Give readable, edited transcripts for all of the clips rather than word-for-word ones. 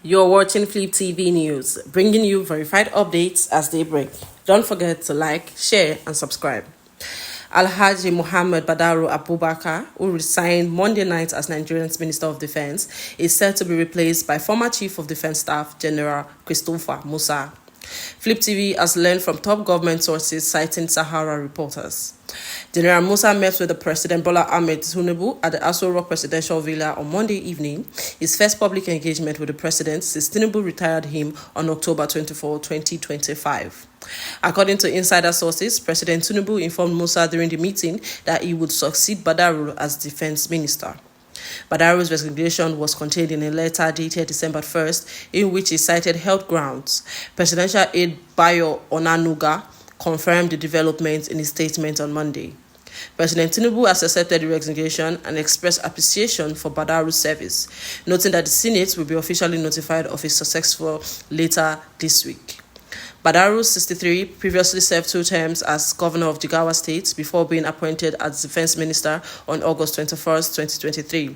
You're watching FlipTV News, bringing you verified updates as they break. Don't forget to like, share, and subscribe. Alhaji Mohammed Badaru Abubakar, who resigned Monday night as Nigerian's Minister of Defense, is said to be replaced by former Chief of Defense Staff General Christopher Musa. FlipTV has learned from top government sources citing SaharaReporters. General Musa met with the President Bola Tinubu at the Aso Rock Villa on Monday evening, his first public engagement with the president since Tinubu retired him on October 24, 2025. According to insider sources, President Tinubu informed Musa during the meeting that he would succeed Badaru as defense minister. Badaru's resignation was contained in a letter dated December 1st, in which he cited health grounds. Presidential aide Bayo Onanuga confirmed the developments in his statement on Monday. President Tinubu has accepted the resignation and expressed appreciation for Badaru's service, noting that the Senate will be officially notified of his successful later this week. Badaru, 63, previously served 2 terms as Governor of Jigawa State before being appointed as Defense Minister on August 21, 2023.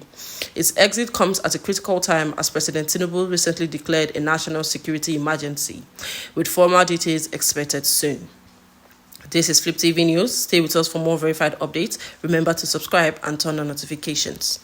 Its exit comes at a critical time as President Tinubu recently declared a national security emergency, with formal details expected soon. This is FlipTV News. Stay with us for more verified updates. Remember to subscribe and turn on notifications.